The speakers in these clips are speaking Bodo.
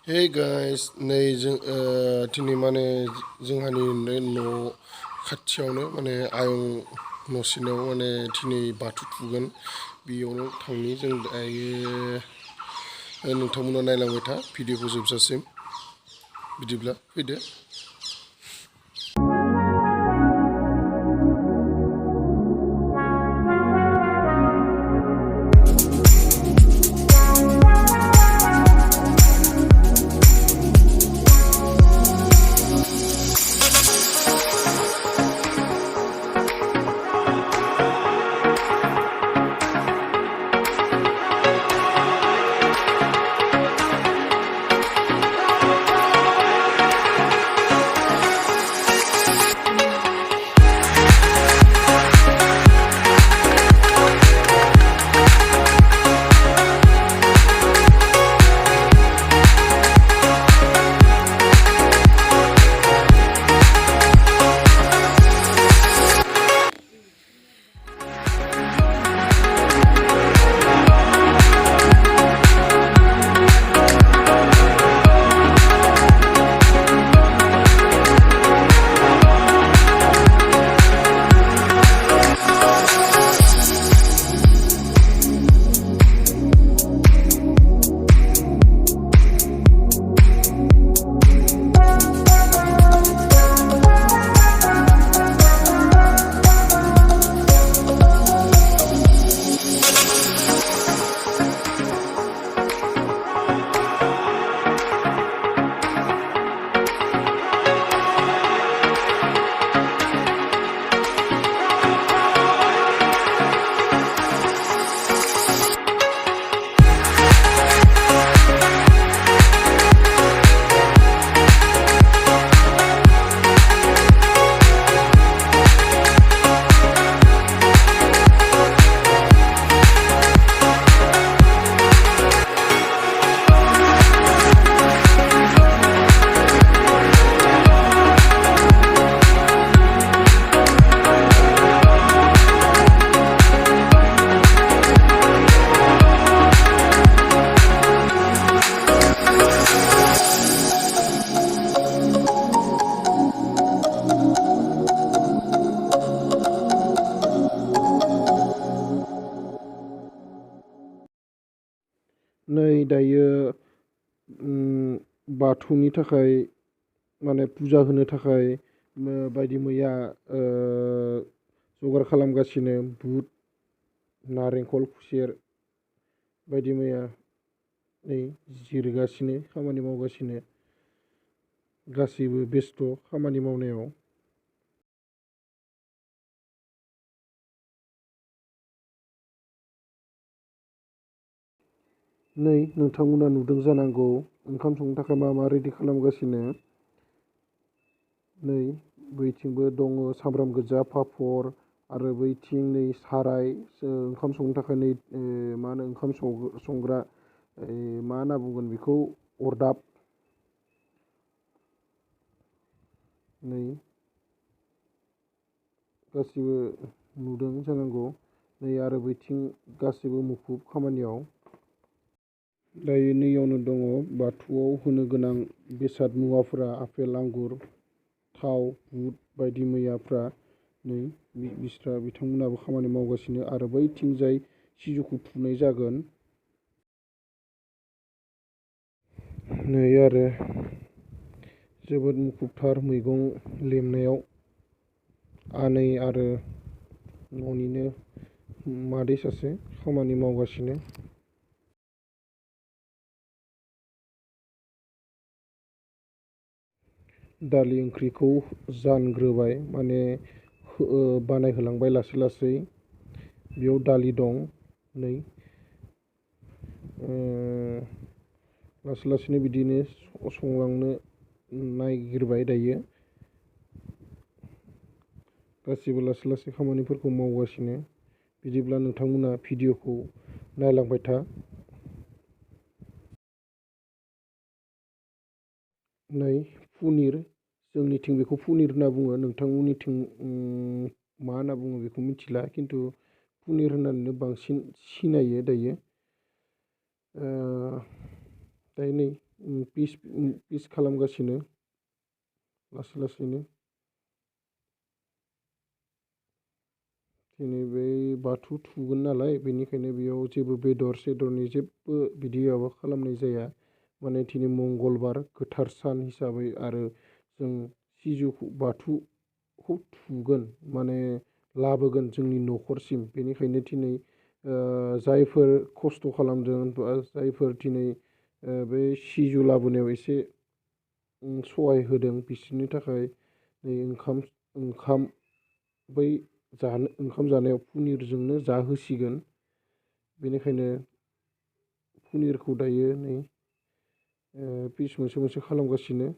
Hey guys, नै दिनै माने जोंहानि न' खाथियावनो माने ayong न' सिङाव माने दिनै बाथौ फुगोन बेयावनो थांनि जों दायो नोंथांमोना नायलांबाय था भिडिअखौ जोबजासिम बिदिब्ला फैदो। नै दायो बाथौनि थाखाय माने फुजा होनो थाखाय बायदि मैया जगार खालामगासिनो बुट नारेंखल खुसेर बायदि मैया नै जिरगासिनो खामानि मावगासिनो गासैबो बेस्थ' खामानि मावनायाव। नै नोंथांमोना नुदों जानांगौ ओंखाम संनो थाखाय मा मा रेडि खालामगासिनो। नै बैथिंबो दङ सामब्राम गोजा पापर आरो बैथिं नै साराय ओंखाम संनो थाखाय नै मा होनो ओंखाम संग्रा मा होनना बुंगोन बेखौ अरदाब। नै गासिबो नुदों जानांगौ नै आरो बैथिं गासिबो मुखुब खामानियाव। दायो नैयावनो दङ बाथौआव होनो गोनां बेसाद मुवाफोरा आपेल आंगुर थाव बुट बायदि मैयाफ्रा नै बिथांमोनाबो खामानि मावगासिनो आरो बैथिंजाय सिजौखौ फुनाय जागोन। नै आरो जोबोद मुखुबथार मैगं लेमनायाव आनै आरो न'निनो मादै सासे खामानि मावगासिनो। दालि ओंख्रिखौ जानग्रोबाय माने बानायहोलांबाय लासै लासै बेयाव दालि दं नै लासै लासैनो बिदिनो संलांनो नागिरबाय दायो गासिबो लासै लासै खामानिफोरखौ मावगासिनो। बिदिब्ला नोंथांमोना भिडिअखौ नायलांबाय था। नै पनिर जोंनिथिं बेखौ पनिर होनना बुङो नोंथांमोननिथिं मा होनना बुङो बेखौ मिथिला खिन्थु पनिर होननानैनो बांसिन सिनायो दायो। दायो नै पिस खालामगासिनो लासै लासैनो। दिनै बे बाथौ थुगोन नालाय बेनिखायनो बेयाव जेबो बेदर सेदरनि जेबो बिदि माबा खालामनाय जाया। माने दिनै मंगलबार गोथार सान हिसाबै आरो जों सिजौखौ बाथौखौ थुगोन माने लाबोगोन जोंनि न'खरसिम। बेनिखायनो दिनै जायफोर खस्थ' खालामदों बा जायफोर दिनै बे सिजौ लाबोनायाव एसे सहाय होदों बिसोरनि थाखाय नै ओंखाम बै ओंखाम जानायाव पनिरजोंनो जाहोसिगोन। बेनिखायनो पनिरखौ दायो नै पिस मोनसे मोनसे खालामगासिनो।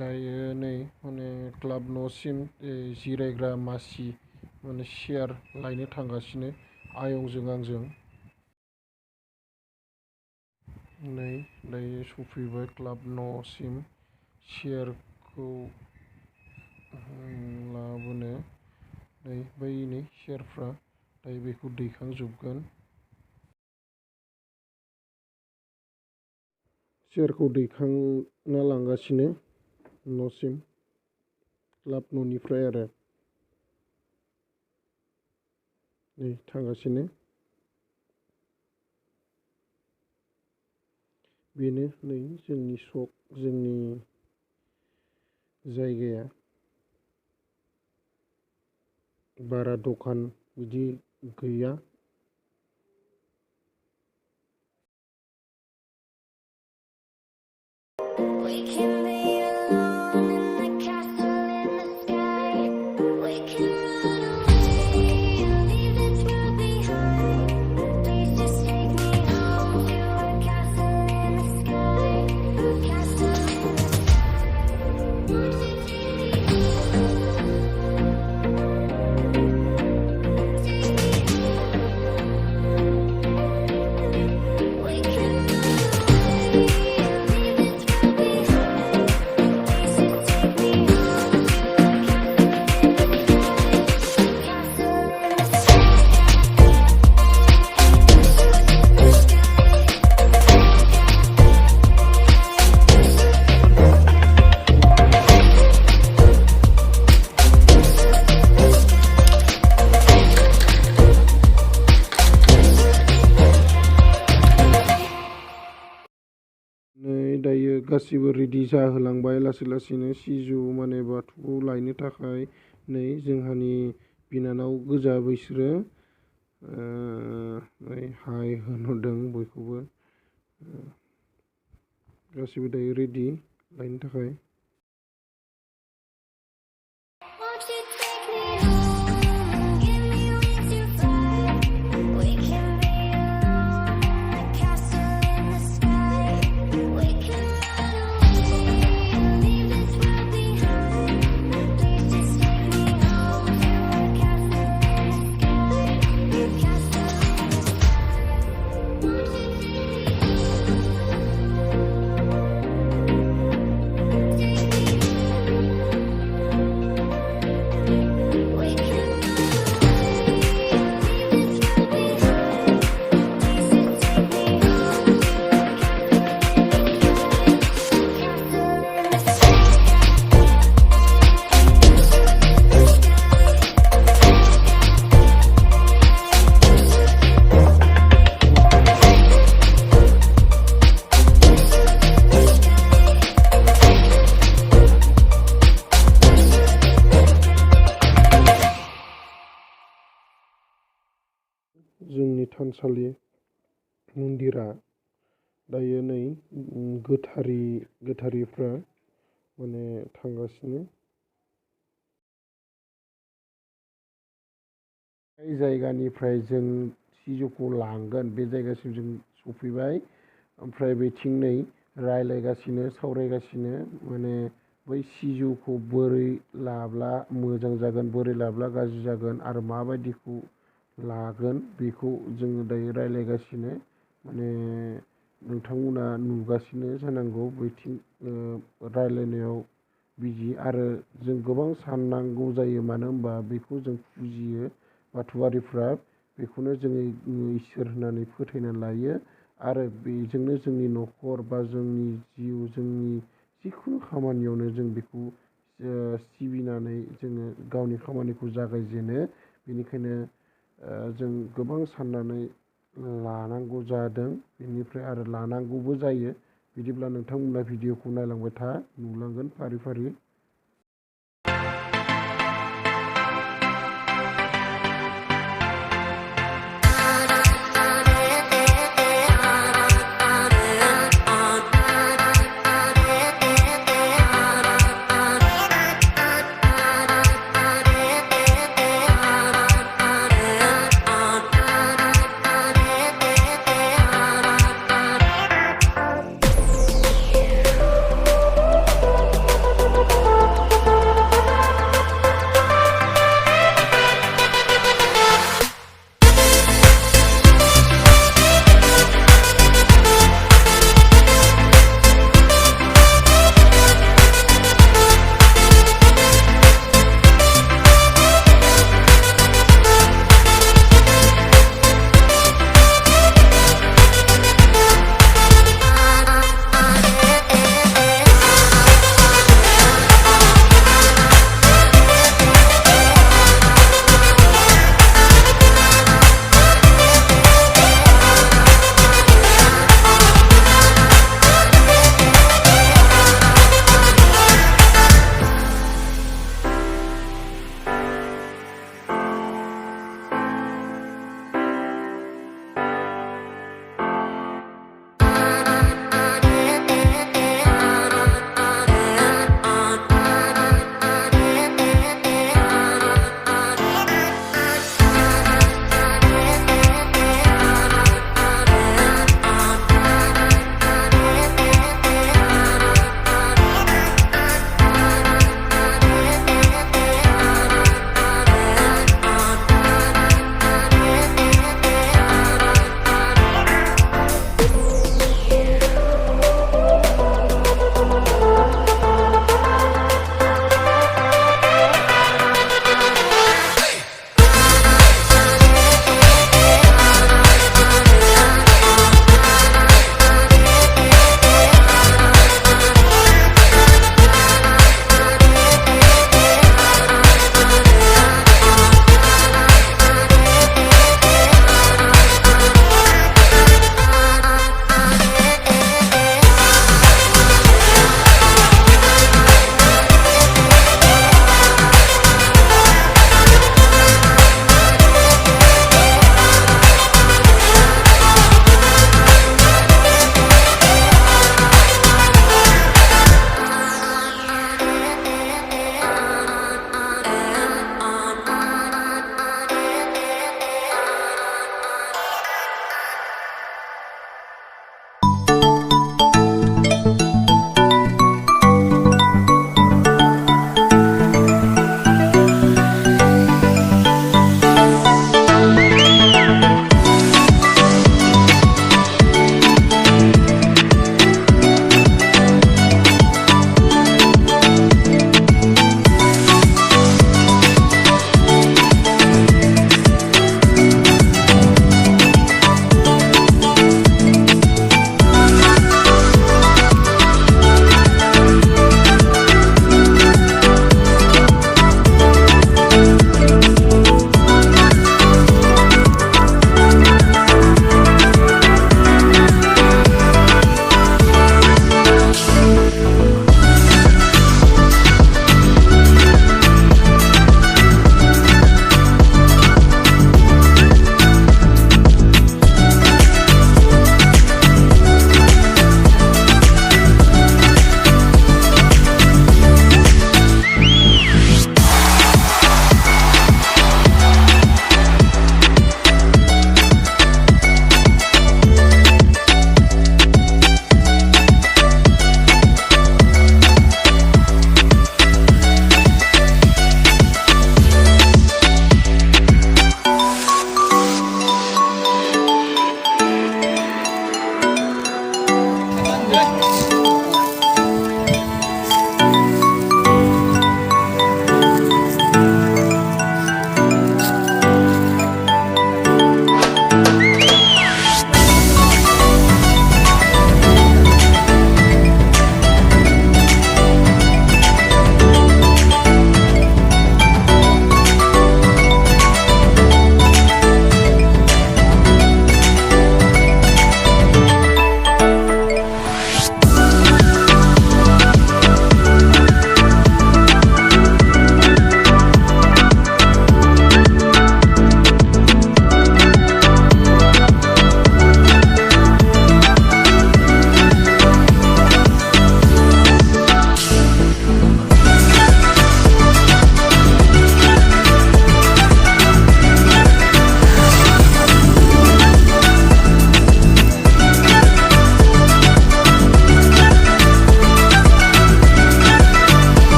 दायो नै माने क्लाब न'सिम जिरायग्रा मासि माने चेयार लायनो थांगासिनो आयंजों आंजों। नै दायो सफैबाय क्लाब न'सिम चेयारखौ लाबोनो। नै चेयारफ्रा दायो बेखौ दैखांजोबगोन। चेयारखौ दैखांना लांगासिनो न'सिम क्लाब न'निफ्राय आरो नै थांगासिनो। बेनो नै जोंनि सक जोंनि जायगाया बारा दखान बिदि गैया। दायो गासिबो रेडि जाहोलांबाय लासै लासैनो सिजौ माने बाथौखौ लायनो थाखाय। नै जोंहानि बिनानाव गोजा बैसोरो हाय होनहरदों बयखौबो। गासिबो दायो रेडि लायनो थाखाय। जोंनि थानसालि मन्दिरा दायो नै गोथारिफ्रा माने थांगासिनो। जाय जायगानिफ्राय जों सिजौखौ लांगोन बे जायगासिम जों सफैबाय। ओमफ्राय बेथिं नै रायलायगासिनो सावरायगासिनो माने बै सिजौखौ बोरै लाब्ला मोजां जागोन, बोरै लाब्ला गाज्रि जागोन आरो माबायदिखौ लागोन बेखौ जोङो दायो रायलायगासिनो। माने नोंथांमोना नुगासिनो जानांगौ बैथिं रायलायनायाव बिजि आरो जों गोबां साननांगौ जायो, मानो होनबा बेखौ जों फुजियो बाथौआरिफ्रा, बेखौनो जोङो इसोर होननानै फोथायना लायो आरो बेजोंनो जोंनि न'खर बा जोंनि जिउ, जोंनि जिखुनु खामानियावनो जों बेखौ सिबिनानै जोङो गावनि खामानिखौ जागायजेनो। बेनिखायनो जों गोबां साननानै लानांगौ जादों, बेनिफ्राय आरो लानांगौबो जायो। बिदिब्ला नोंथांमोना भिडिअखौ नायलांबाय था, नुलांगोन फारि फारि।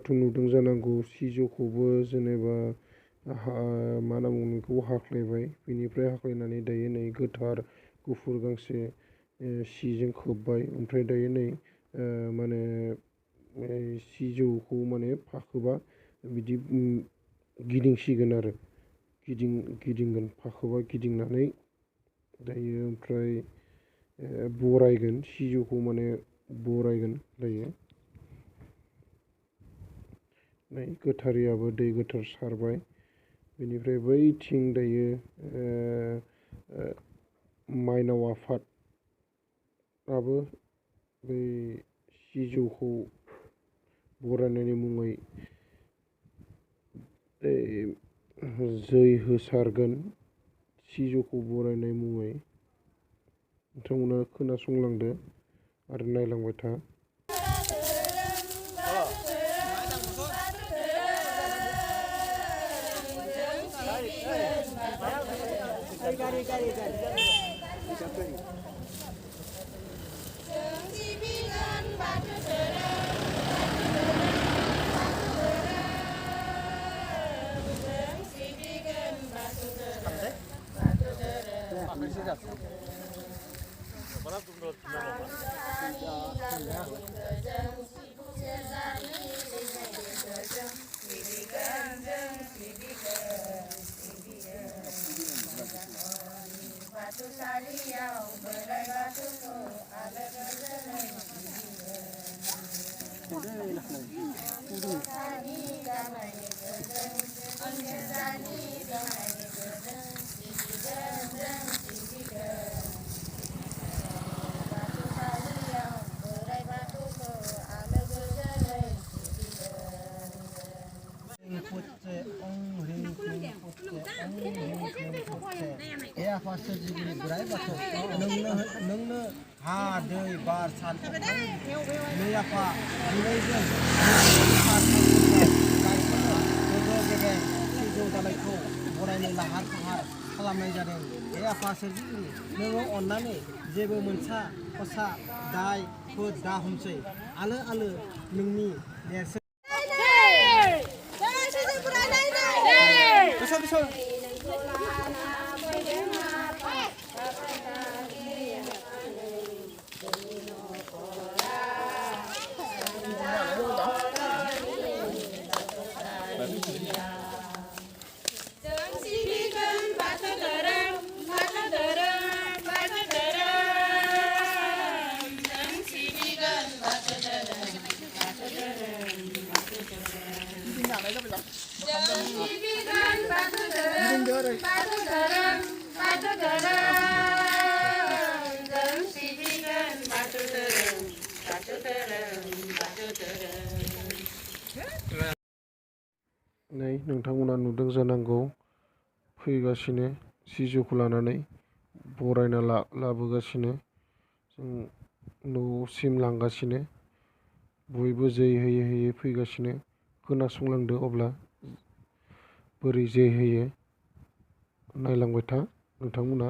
नोंथाङाथ' नुदों जानांगौ सिजौखौबो जेनेबा मा होनना बुङो बेखौ हाख्लायबाय बेनिफ्राय हाख्लायनानै दायो नै गोथार गुफुर गांसे सिजों खोबबाय ओमफ्राय दायो नै माने सिजौखौ माने फाखोबा बिदि गिदिंसिगोन आरो गिदिंगोन फाखोबा गिदिंनानै दायो ओमफ्राय बरायगोन सिजौखौ माने बरायगोन दायो नै गोथारियाबो दै गोथार सारबाय बेनिफ्राय बैथिं दायो माइनाव आफादाबो बै सिजौखौ बरायनायनि मुङै जै होसारगोन सिजौखौ बरायनाय मुङै नोंथांमोना खोनासंलांदो आरो नायलांबाय था नोंनो हा दै बार सान नै आफा मोननैजों सिजौ दालायखौ बरायनो लाहार फाहार खालामनाय जादों बे आफा सोरजिगिरि नोङो अननानै जेबो मोनसा खसा दाय फोद दा हमसै आलो आलो नोंनि देरसिन नै नोंथांमोना नुदों जानांगौ फैगासिनो सिजौखौ लानानै बरायना लाबोगासिनो जों न'सिम लांगासिनो बयबो जै होयै होयै फैगासिनो खोनासंलांदो अब्ला बोरै जै होयो नायलांबाय था नोंथांमोना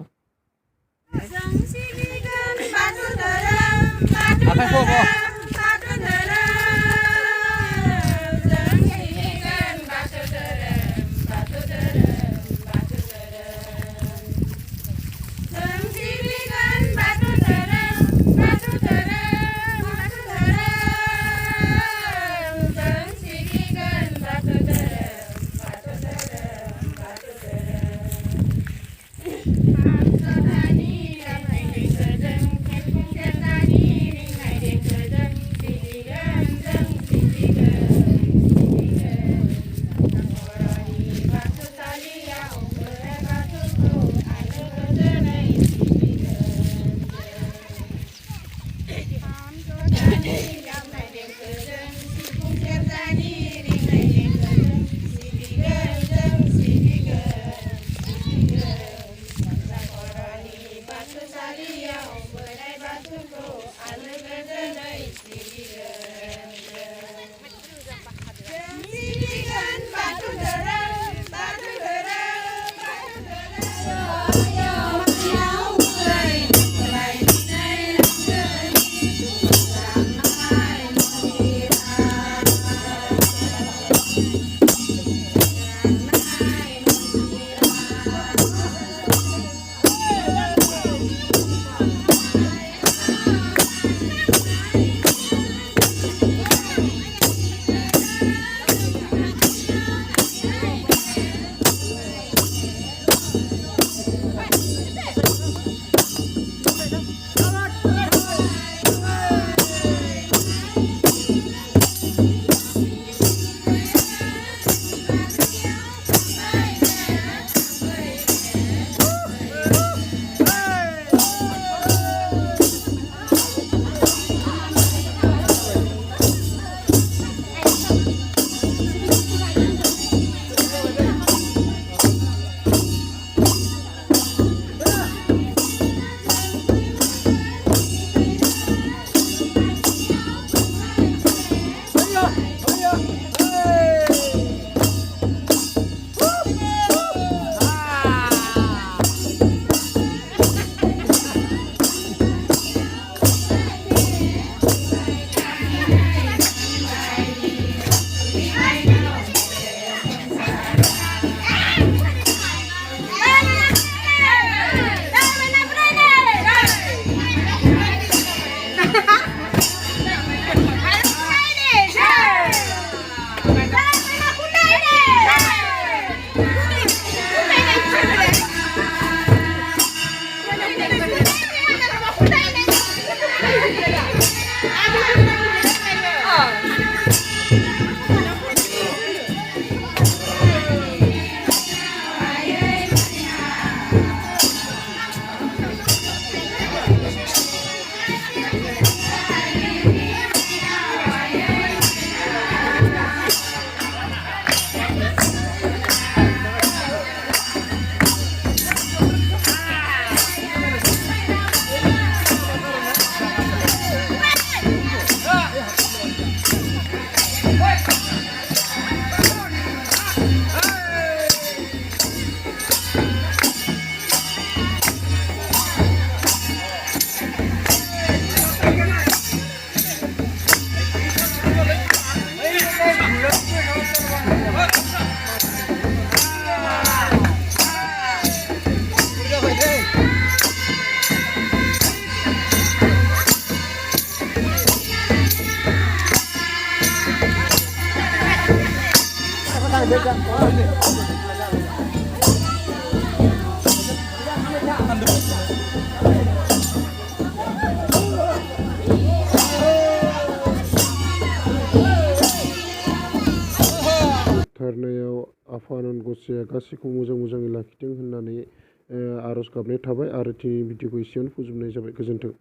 जोबथारनायाव आफा आनान गसाइया गासैखौबो मोजाङै लाखिथों होननानै आर'ज गाबनाय थाबाय आरो दिनैनि भिडिअखौ एसेयावनो फोजोबनाय जाबाय। गोजोन्थों।